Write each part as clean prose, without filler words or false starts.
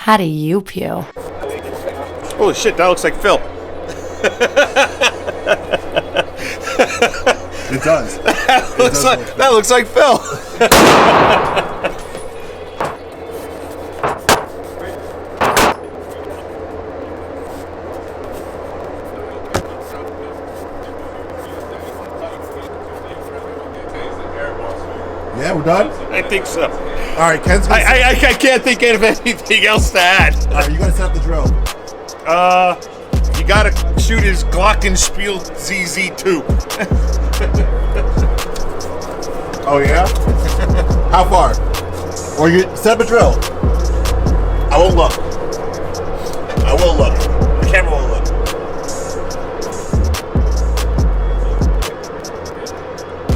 How do you pew? Holy shit, that looks like Phil. It does. That looks like Phil. Yeah, we're done? I think so. All right, Ken's gonna I can't think of anything else to add. All right, you gotta set up the drill. You gotta shoot his Glockenspiel ZZ2. Oh, yeah? How far? Or you set up a drill. I won't look. I will look. The camera will look.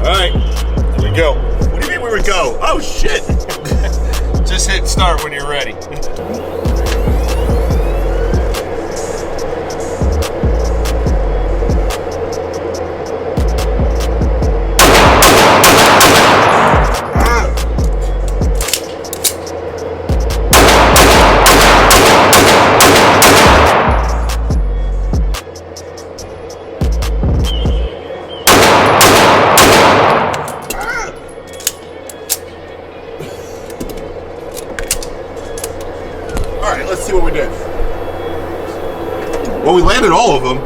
Alright, here we go. What do you mean we would go? Oh, shit. Just hit start when you're ready. Let's see what we did. Well, we landed all of them.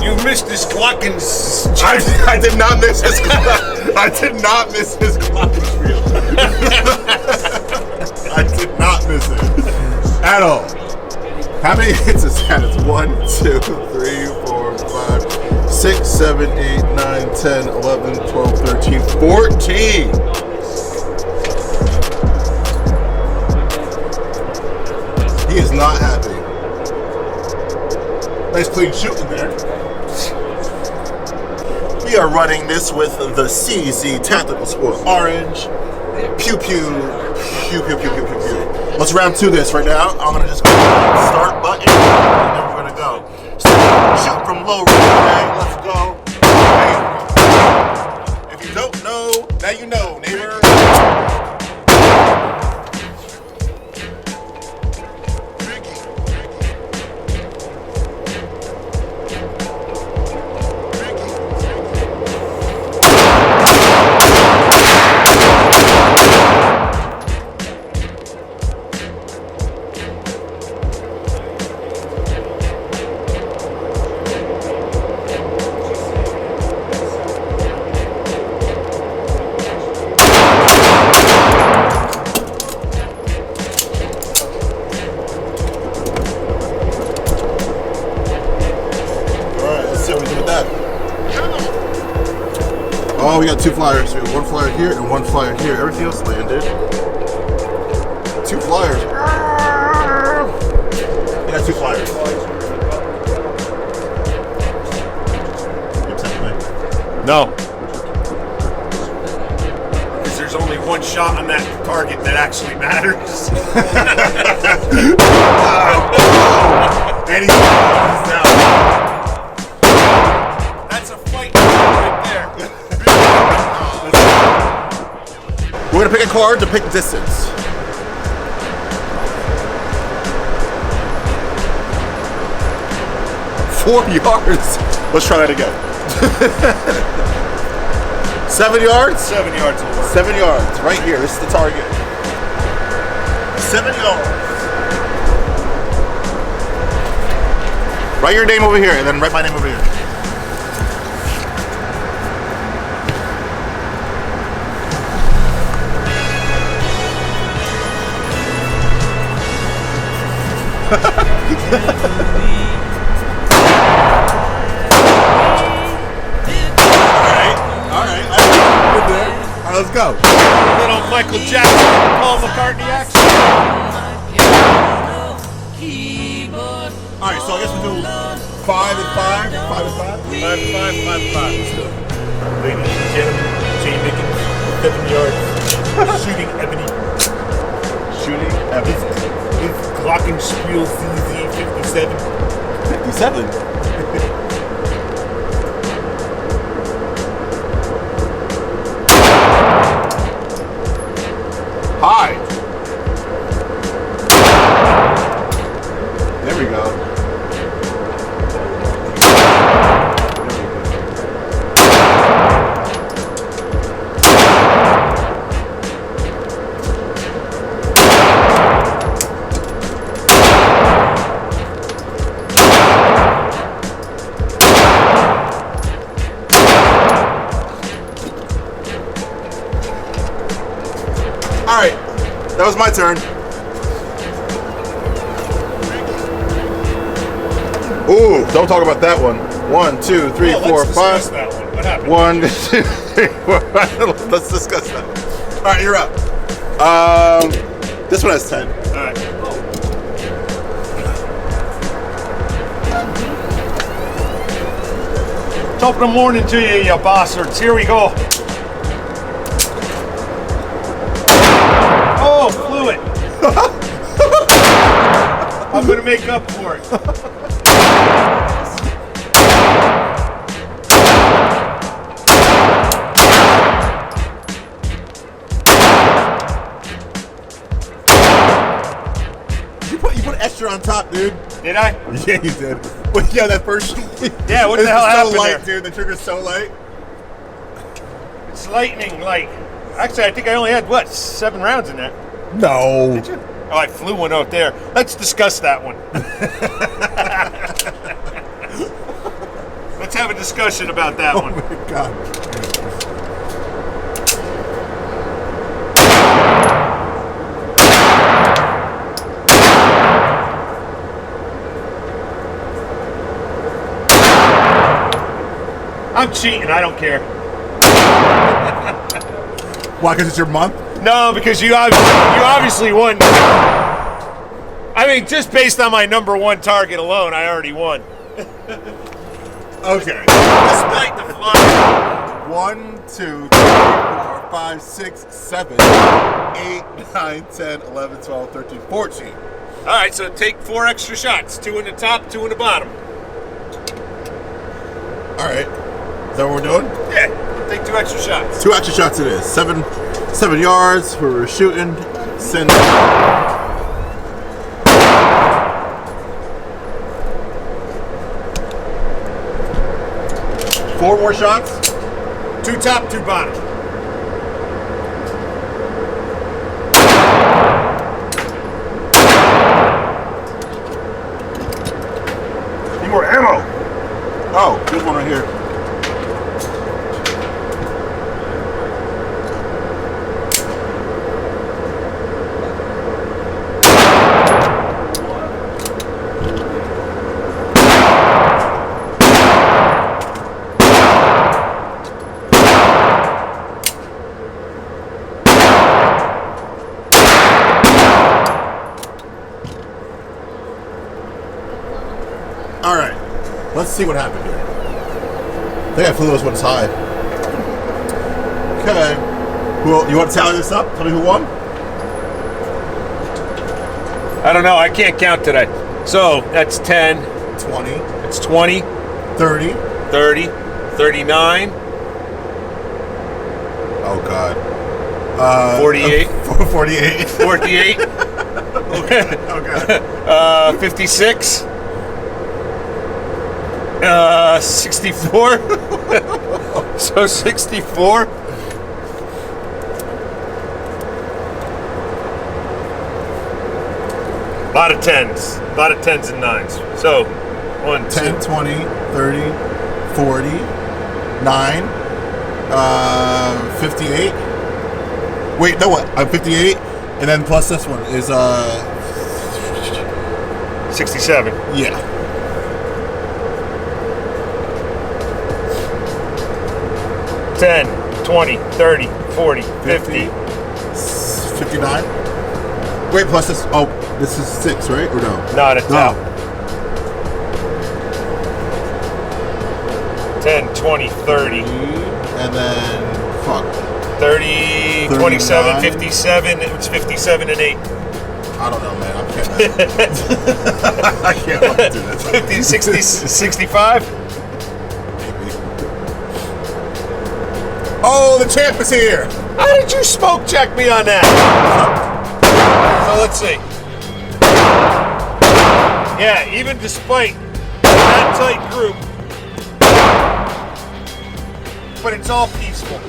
You missed his Glockens. I did not miss his. I did not miss his Glockenspiel. I did not miss it at all. How many hits is that? It's 1, 2, 3, 4, 5, 6, 7, 8, 9, 10, 11, 12, 13, 14. He is not happy. Nice clean shooting there. We are running this with the CZ Tactical Sport Orange. Pew pew. Pew pew pew pew pew pew. Let's round 2 this right now. I'm gonna just go start button and then we're gonna go. Shoot from low range. Let's go. Hey. If you don't know, now you know, neighbor. Oh, we got 2 flyers. We have 1 flyer here and 1 flyer here. Everything else landed. 2 flyers. We got 2 flyers. No. Because there's only one shot on that target that actually matters. And he's down. That's a fight right there. We're gonna pick a card to pick distance. $4 yards. Let's try that again. 7 yards? 7 yards. 7 yards. Right here. This is the target. 7 yards. Write your name over here and then write my name over here. Alright, let's go. Little Michael Jackson, Paul McCartney action. Alright, so I guess we do 5 and 5. 5 and 5? 5, 5, 5, 5. Let's do it. Ladies and gentlemen, Jay Mickens, 7 yards, shooting ebony. Shooting ebony. His Glockenspiel ZZ57. 57? Hi. was my turn. Ooh, don't talk about that one. 1, 2, 3, 4, 5. That one. What happened? 1, 2, 3, 4, 5. Let's discuss that one. All right, you're up. This one has 10. All right. Top of the morning to you, you bastards. Here we go. Oh, flew it. I'm gonna make up for it. You put extra on top, dude. Did I? Yeah, you did. But yeah, that first. Yeah, what the hell happened so light, there? dude. The trigger's so light. It's lightning light. Actually, I think I only had, what, 7 rounds in that? No. Did you? Oh, I flew one out there. Let's discuss that one. Let's have a discussion about that Oh one. my god. I'm cheating. I don't care. Why? Because it's your month? No, because you obviously won. I mean, just based on my number 1 target alone, I already won. Okay. Despite the fly. 1, 2, 3, 4, 5, 6, 7, 8, 9, 10, 11, 12, 13, 14. All right, so take 4 extra shots. 2 in the top, 2 in the bottom. All right. Is that what we're doing? Yeah, take 2 extra shots. 2 extra shots it is. 7 yards where we're shooting. Send. 4 more shots. 2 top, 2 bottom. Need more ammo. Oh, there's one right here. All right, let's see what happened here. I think I flew those ones high. Okay. Well, you want to tally this up? Tell me who won? I don't know. I can't count today. So that's 10. 20, It's 20, 30. 30, 39, Oh, God. 48, 48. 48, Okay. 56, 64. So 64. A lot of 10s. A lot of 10s and 9s. So 1, 10, 2. 20, 30, 40, 9, 58. Wait, no, what? I'm 58, and then plus this one is, 67. yeah. Ten, 20, 30, 40, 50. 59. Wait, plus this, oh, this is 6, right? Or no? Not a top. 10, 20, 30. And then, fuck. 30, 39. 27, 57. It's 57 and 8. I don't know, man. I can't. I can't fucking do this. 50, 60, 65. Maybe. Oh, the champ is here. How did you smoke check me on that? So let's see. Yeah, even despite that tight group, but it's all peaceful.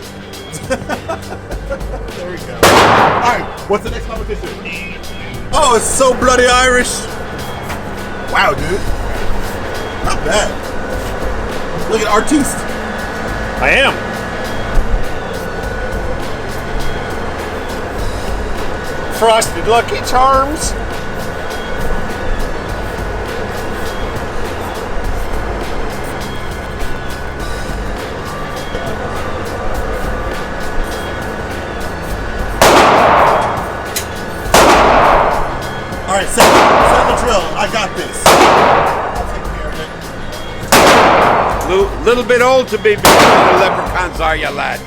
There we go. All right, what's the next competition? Oh, it's so bloody Irish. Wow, dude. Not bad. Look at artiste. I am. frosted Lucky Charms. All right, set the drill. I got this. I'll take care of it. Little bit old to be big leprechauns, are you, lad?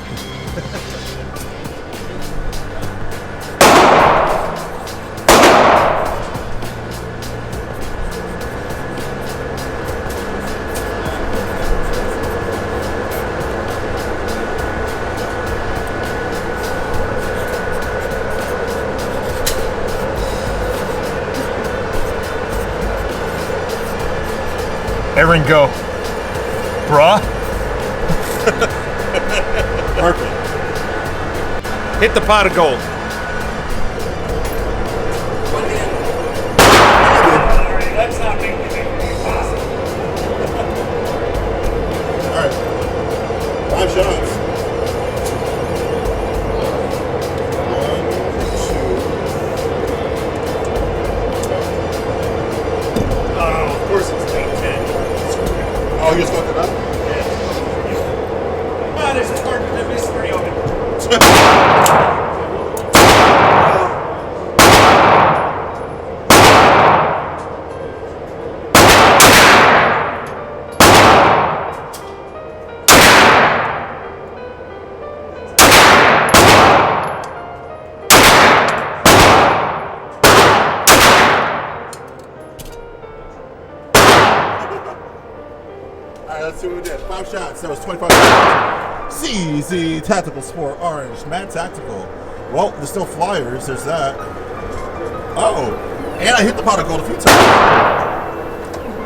Aaron, go. Bruh. Perfect. Hit the pot of gold. Let's not make anything possible. All right. 5 shots. 1, 2. Oh, of course it's 10. Oh, you just fucked it up? Come on, there's a part of the mystery of it. All right, let's see what we did. 5 shots. That was 25 shots. CZ Tactical Sport Orange. Mad Tactical. Well, there's still flyers. There's that. Oh. And I hit the pot of gold a few times.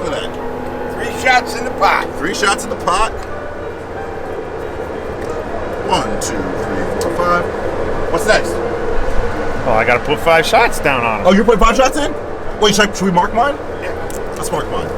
Look at that. 3 shots in the pot. 3 shots in the pot. 1, 2, 3, 4, 5. What's next? Oh, I gotta put 5 shots down on it. Oh, you're putting 5 shots in? Wait, should we mark mine? Yeah. Let's mark mine.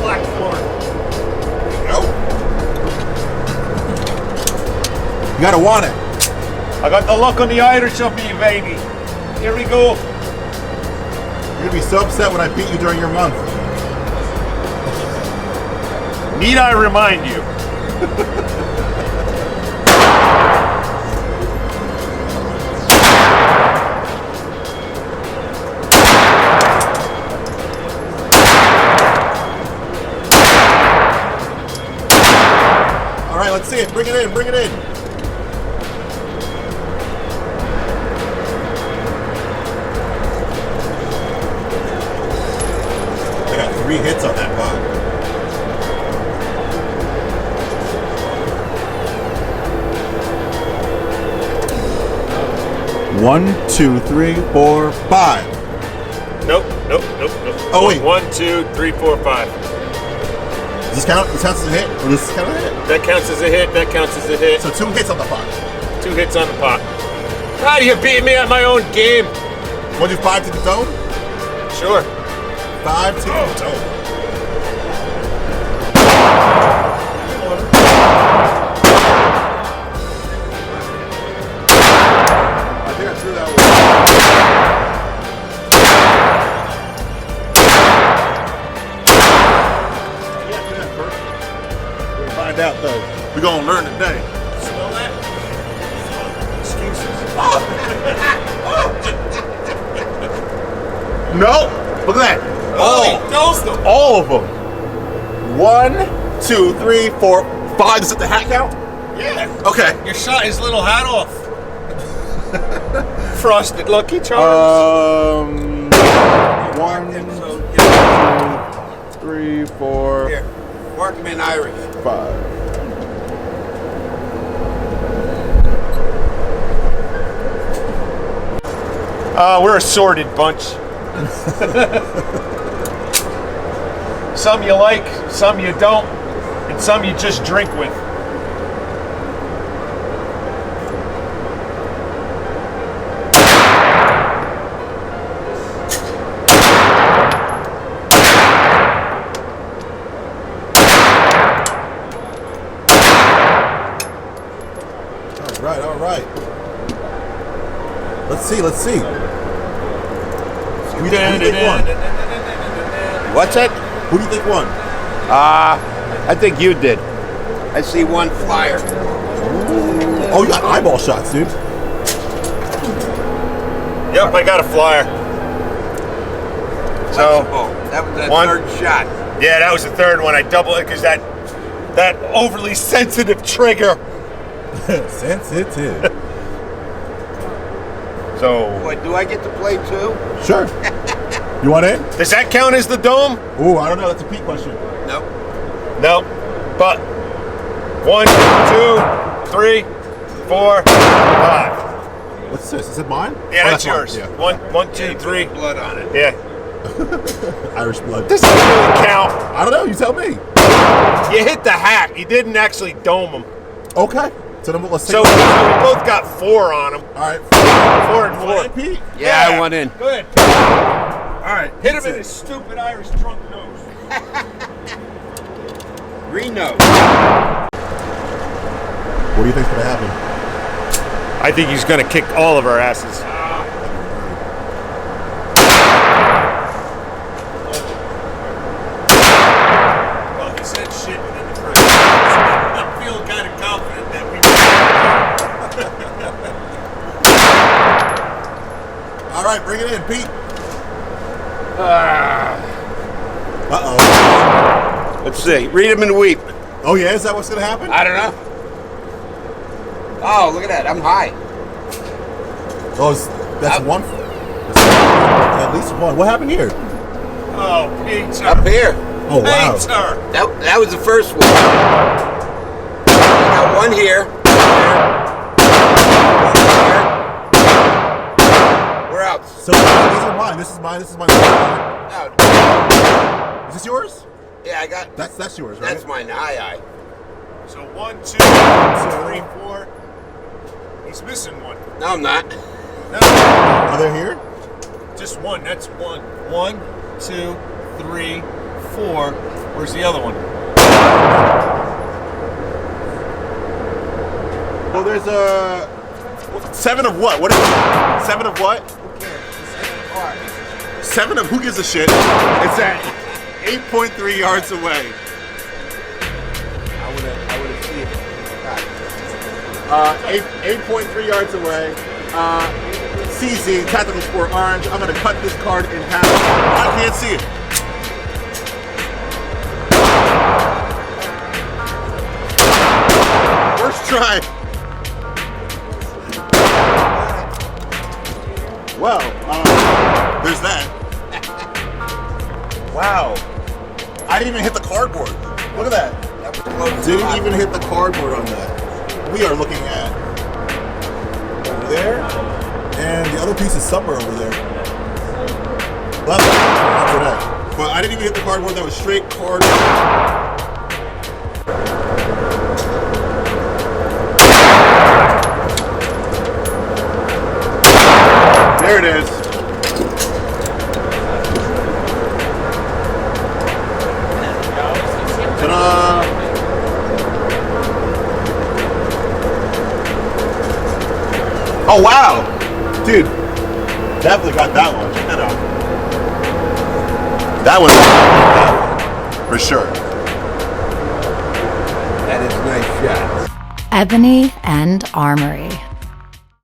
Black floor. You gotta want it. I got the luck on the Irish up me, baby. Here we go. You're gonna be so upset when I beat you during your month. Need I remind you? All right, let's see it. Bring it in. Bring it in. I got 3 hits on that pot. One, 2, 3, 4, 5. Nope. Oh, wait. 1, 2, 3, 4, 5. Does this count? This counts as a hit? Or does this count as a hit? That counts as a hit. That counts as a hit. So 2 hits on the pot. 2 hits on the pot. Ah, you're beating me at my own game. Want to do 5 to the dome? Sure. 5 to the dome. I think I threw that one. We'll find out though. We're gonna learn today. Smell that? Excuses. No! Look at that. All of them. 1, 2, 3, 4, 5. Is it the hat count? Yeah. Okay. You shot his little hat off. Frosted Lucky Charms. 1, 2, 3, 4, Here, Workman Irish. 5. We're a sorted bunch. Some you like, some you don't, and some you just drink with. right, all right. Let's see. Who do you think won? What's it? Who do you think won? I think you did. I see one flyer. Oh, you got eyeball shots, dude. Yep, I got a flyer. So, That was the one. third shot. yeah, that was the third one. I doubled it because that overly sensitive trigger. Sensitive. So, What, do I get to play too? Sure. You want in? does that count as the dome? Ooh, I don't know. That's a Pete question. No. No. But 1, 2, 3, 4, 5. What's this? Is it mine? Yeah, Oh, that's mine. yours. Yeah. 1, 2, 3. Blood on it. Yeah. Irish blood. Does that really count? I don't know. You tell me. You hit the hat. You didn't actually dome them. Okay. So then let's take. So we both got 4 on them. all right. 4 and 4. Pete. Yeah, I went in. Go ahead. All right. Hit him in his stupid Irish trunk nose. Green nose. What do you think's gonna happen? I think he's going to kick all of our asses. Well, he said shit within the first. I'm feeling kind of confident that we. All right, bring it in, Pete. Uh-oh. Let's see. Read them and weep. Oh yeah, is that what's gonna happen? I don't know. Oh, look at that. I'm high. Oh, that's Up. one. That's at least one. What happened here? Oh, Peter. Up here. Oh wow. Peter. That was the first one. I got one here. Where else? So these are mine. This is mine. This is mine. No. Is this yours? Yeah, I got. That's yours, right? That's mine. Aye. So 1, 2, 3, 4. He's missing one. No, I'm not. No, Are they here? just one. That's one. 1, 2, 3, 4. Where's the other one? Well, there's a 7 of what? What is it? 7 of what? 7 of who gives a shit? It's at 8.3 yards away. I would have seen it. 8.3 yards away. CZ, Tactical Sport Orange. I'm gonna cut this card in half. I can't see it. First try. Well, there's that. Wow. I didn't even hit the cardboard. Look at that. That was close. Didn't even hit the cardboard on that. We are looking at over there, and the other piece is somewhere over there. Left after that. But I didn't even hit the cardboard. That was straight cardboard. There it is. Ta-da! Oh wow, dude, definitely got that one. Check that out. That one, for sure. That is a nice shot. Ebony and Armory.